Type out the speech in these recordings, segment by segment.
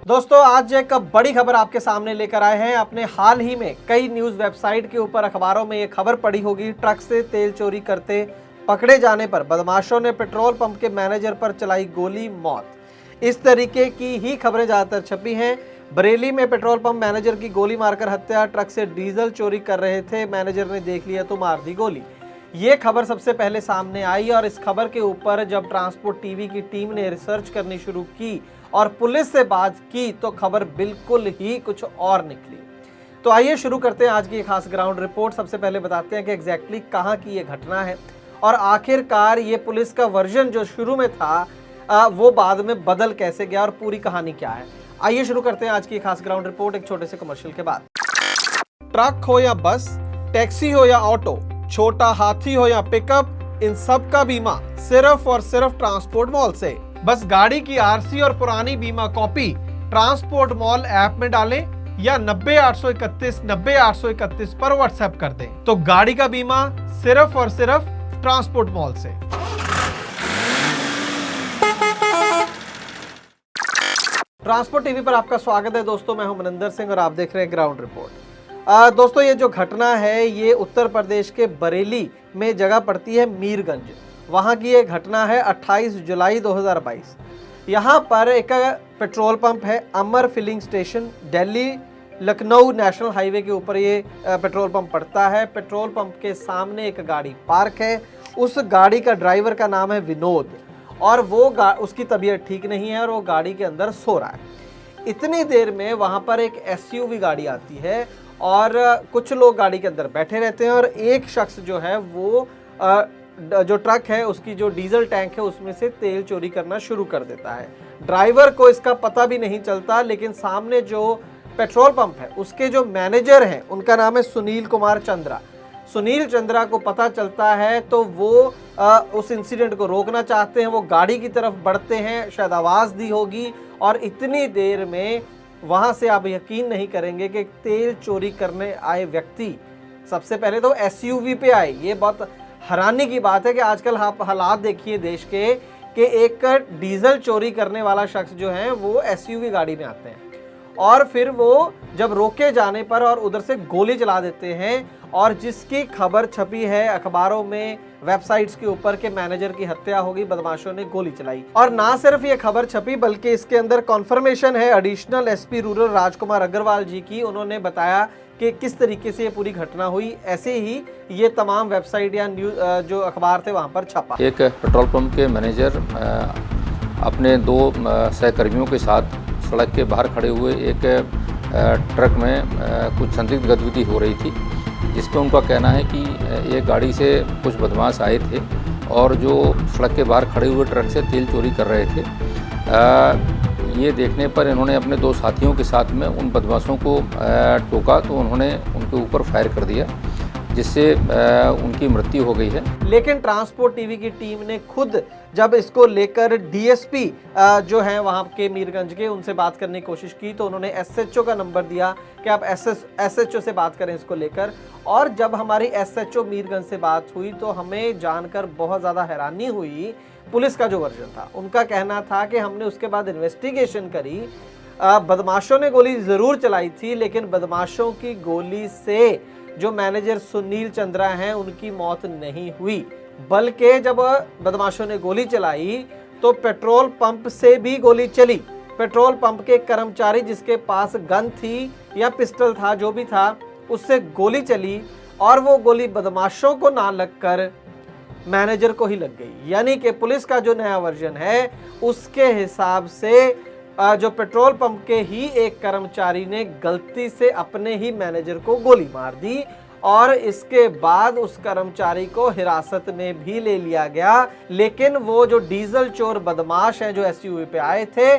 दोस्तों आज एक बड़ी खबर आपके सामने लेकर आए हैं। अपने हाल ही में कई न्यूज वेबसाइट के ऊपर अखबारों में ये खबर पड़ी होगी, ट्रक से तेल चोरी करते पकड़े जाने पर बदमाशों ने पेट्रोल पंप के मैनेजर पर चलाई गोली, मौत। इस तरीके की ही खबरें ज्यादातर छपी हैं। बरेली में पेट्रोल पंप मैनेजर की गोली मारकर हत्या, ट्रक से डीजल चोरी कर रहे थे, मैनेजर ने देख लिया तो मार दी गोली। ये खबर सबसे पहले सामने आई और इस खबर के ऊपर जब ट्रांसपोर्ट टीवी की टीम ने रिसर्च करनी शुरू की और पुलिस से बात की तो खबर बिल्कुल ही कुछ और निकली। तो आइए शुरू करते हैं आज की खास ग्राउंड रिपोर्ट। सबसे पहले बताते हैं कि एग्जैक्टली कहाँ की ये घटना है और आखिरकार ये पुलिस का वर्जन जो शुरू में था वो बाद में बदल कैसे गया और पूरी कहानी क्या है। आइए शुरू करते हैं आज की खास ग्राउंड रिपोर्ट एक छोटे से कमर्शियल के बाद। ट्रक हो या बस, टैक्सी हो या ऑटो, छोटा हाथी हो या पिकअप, इन सब का बीमा सिर्फ और सिर्फ ट्रांसपोर्ट मॉल से। बस गाड़ी की आरसी और पुरानी बीमा कॉपी ट्रांसपोर्ट मॉल ऐप में डालें या 90-831 90-831 पर व्हाट्सएप कर दें तो गाड़ी का बीमा सिर्फ और सिर्फ ट्रांसपोर्ट मॉल से। ट्रांसपोर्ट टीवी पर आपका स्वागत है दोस्तों, मैं हूं मनिंदर सिंह और आप देख रहे हैं ग्राउंड रिपोर्ट। दोस्तों ये जो घटना है ये उत्तर प्रदेश के बरेली में जगह पड़ती है मीरगंज। वहां की ये घटना है 28 जुलाई 2022। यहाँ पर एक पेट्रोल पंप है, Amar filling station, Delhi Lucknow national highway के ऊपर ये पेट्रोल पंप पड़ता है। पेट्रोल पंप के सामने एक गाड़ी पार्क है, उस गाड़ी का ड्राइवर का नाम है विनोद और वो उसकी तबीयत ठीक नहीं है और वो गाड़ी के अंदर सो रहा है। इतनी देर में वहाँ पर एक एसयूवी गाड़ी आती है और कुछ लोग गाड़ी के अंदर बैठे रहते हैं और एक शख्स जो है वो जो ट्रक है उसकी जो डीजल टैंक है उसमें से तेल चोरी करना शुरू कर देता है। ड्राइवर को इसका पता भी नहीं चलता, लेकिन सामने जो पेट्रोल पंप है उसके जो मैनेजर हैं उनका नाम है सुनील कुमार चंद्रा। सुनील चंद्रा को पता चलता है तो वो उस इंसिडेंट को रोकना चाहते हैं, वो गाड़ी की तरफ बढ़ते हैं, शायद आवाज़ दी होगी और इतनी देर में वहाँ से आप यकीन नहीं करेंगे कि तेल चोरी करने आए व्यक्ति सबसे पहले तो एसयूवी पे आए। ये बहुत हैरानी की बात है कि आजकल आप हालात देखिए देश के कि एक डीजल चोरी करने वाला शख्स जो है वो एसयूवी गाड़ी में आते हैं और फिर वो जब रोके जाने पर और उधर से गोली चला देते हैं और जिसकी खबर छपी है अखबारों में, वेबसाइट्स के ऊपर के मैनेजर की हत्या होगी, बदमाशों ने गोली चलाई। और ना सिर्फ ये खबर छपी बल्कि इसके अंदर कॉन्फर्मेशन है एडिशनल एसपी रूरल राजकुमार अग्रवाल जी की। उन्होंने बताया कि किस तरीके से ये पूरी घटना हुई। ऐसे ही ये तमाम वेबसाइट या न्यूज जो अखबार थे वहाँ पर छपा। एक पेट्रोल पंप के मैनेजर अपने दो सहकर्मियों के साथ सड़क के बाहर खड़े हुए एक ट्रक में कुछ संदिग्ध गतिविधि हो रही थी, जिसमें उनका कहना है कि एक गाड़ी से कुछ बदमाश आए थे और जो सड़क के बाहर खड़े हुए ट्रक से तेल चोरी कर रहे थे। ये देखने पर इन्होंने अपने दो साथियों के साथ में उन बदमाशों को टोका तो उन्होंने उनके ऊपर फायर कर दिया, जिससे उनकी मृत्यु हो गई है। लेकिन ट्रांसपोर्ट टीवी की टीम ने खुद जब इसको लेकर डीएसपी जो हैं वहाँ के मीरगंज के, उनसे बात करने की कोशिश की तो उन्होंने एसएचओ का नंबर दिया कि आप एसएचओ से बात करें इसको लेकर। और जब हमारी एसएचओ मीरगंज से बात हुई तो हमें जानकर बहुत ज़्यादा हैरानी हुई। पुलिस का जो वर्जन था, उनका कहना था कि हमने उसके बाद इन्वेस्टिगेशन करी, बदमाशों ने गोली ज़रूर चलाई थी लेकिन बदमाशों की गोली से जो मैनेजर सुनील चंद्रा हैं उनकी मौत नहीं हुई, बल्कि जब बदमाशों ने गोली चलाई तो पेट्रोल पंप से भी गोली चली। पेट्रोल पंप के कर्मचारी जिसके पास गन थी या पिस्टल था, जो भी था, उससे गोली चली और वो गोली बदमाशों को ना लगकर मैनेजर को ही लग गई। यानी कि पुलिस का जो नया वर्जन है उसके हिसाब से जो पेट्रोल पंप के ही एक कर्मचारी ने गलती से अपने ही मैनेजर को गोली मार दी और इसके बाद उस कर्मचारी को हिरासत में भी ले लिया गया। लेकिन वो जो डीजल चोर बदमाश हैं जो एसयूवी पे आए थे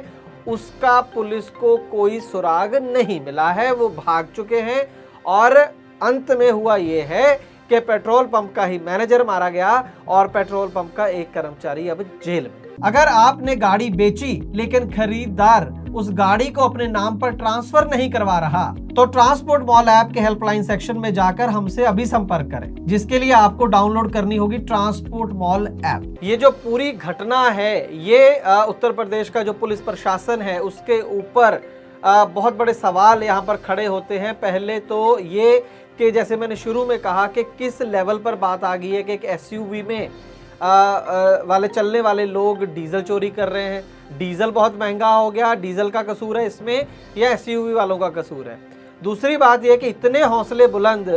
उसका पुलिस को कोई सुराग नहीं मिला है, वो भाग चुके हैं। और अंत में हुआ ये है कि पेट्रोल पंप का ही मैनेजर मारा गया और पेट्रोल पंप का एक कर्मचारी अब जेल में। अगर आपने गाड़ी बेची लेकिन खरीदार उस गाड़ी को अपने नाम पर ट्रांसफर नहीं करवा रहा तो ट्रांसपोर्ट मॉल ऐप के हेल्पलाइन सेक्शन में जाकर हमसे अभी संपर्क करें, जिसके लिए आपको डाउनलोड करनी होगी ट्रांसपोर्ट मॉल ऐप। ये जो पूरी घटना है ये उत्तर प्रदेश का जो पुलिस प्रशासन है उसके ऊपर बहुत बड़े सवाल यहाँ पर खड़े होते हैं। पहले तो ये कि जैसे मैंने शुरू में कहा कि किस लेवल पर बात आ गई है कि एक एसयूवी में वाले चलने वाले लोग डीजल चोरी कर रहे हैं। डीजल बहुत महंगा हो गया, डीजल का कसूर है इसमें या एसयूवी वालों का कसूर है? दूसरी बात यह कि इतने हौसले बुलंद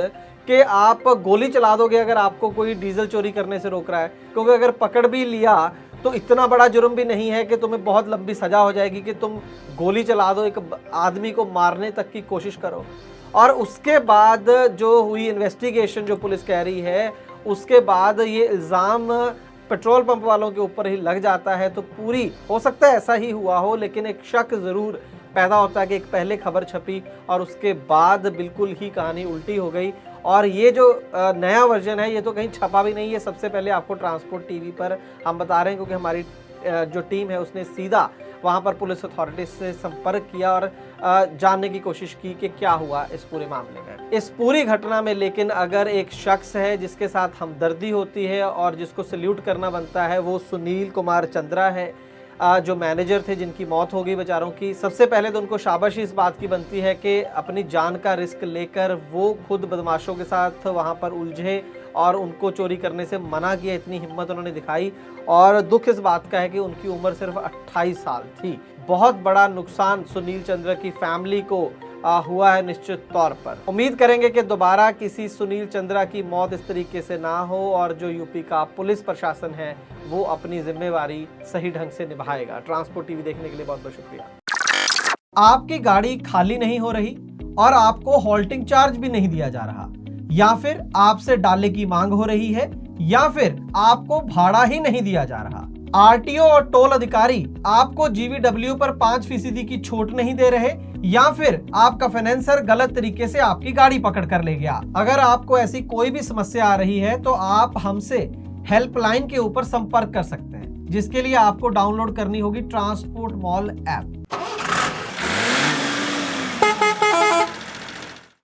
कि आप गोली चला दोगे अगर आपको कोई डीजल चोरी करने से रोक रहा है, क्योंकि अगर पकड़ भी लिया तो इतना बड़ा जुर्म भी नहीं है कि तुम्हें बहुत लंबी सजा हो जाएगी कि तुम गोली चला दो, एक आदमी को मारने तक की कोशिश करो। और उसके बाद जो हुई इन्वेस्टिगेशन जो पुलिस कह रही है, उसके बाद ये इल्ज़ाम पेट्रोल पंप वालों के ऊपर ही लग जाता है। तो पूरी हो सकता है ऐसा ही हुआ हो, लेकिन एक शक ज़रूर पैदा होता है कि एक पहले खबर छपी और उसके बाद बिल्कुल ही कहानी उल्टी हो गई। और ये जो नया वर्जन है ये तो कहीं छपा भी नहीं है, सबसे पहले आपको ट्रांसपोर्ट टीवी पर हम बता रहे हैं, क्योंकि हमारी जो टीम है उसने सीधा वहाँ पर पुलिस अथॉरिटीज से संपर्क किया और जानने की कोशिश की कि क्या हुआ इस पूरे मामले में, इस पूरी घटना में। लेकिन अगर एक शख्स है जिसके साथ हमदर्दी होती है और जिसको सल्यूट करना बनता है, वो सुनील कुमार चंद्रा है, जो मैनेजर थे जिनकी मौत हो गई बेचारों की। सबसे पहले तो उनको शाबाशी इस बात की बनती है कि अपनी जान का रिस्क लेकर वो खुद बदमाशों के साथ वहाँ पर उलझे और उनको चोरी करने से मना किया, इतनी हिम्मत उन्होंने दिखाई। और दुख इस बात का है कि उनकी उम्र सिर्फ 28 साल थी। बहुत बड़ा नुकसान सुनील चंद्रा की फैमिली को हुआ है निश्चित तौर पर। उम्मीद करेंगे कि दोबारा किसी सुनील चंद्रा की मौत इस तरीके से ना हो और जो यूपी का पुलिस प्रशासन है वो अपनी जिम्मेवारी सही ढंग से निभाएगा। ट्रांसपोर्ट टीवी देखने के लिए बहुत बहुत शुक्रिया। आपकी गाड़ी खाली नहीं हो रही और आपको हॉल्टिंग चार्ज भी नहीं दिया जा रहा, या फिर आपसे डाले की मांग हो रही है, या फिर आपको भाड़ा ही नहीं दिया जा रहा। आरटीओ और टोल अधिकारी आपको जीवीडब्ल्यू पर 5% की छूट नहीं दे रहे, या फिर आपका फाइनेंसर गलत तरीके से आपकी गाड़ी पकड़ कर ले गया। अगर आपको ऐसी कोई भी समस्या आ रही है तो आप हमसे हेल्पलाइन के ऊपर संपर्क कर सकते हैं, जिसके लिए आपको डाउनलोड करनी होगी ट्रांसपोर्ट मॉल ऐप।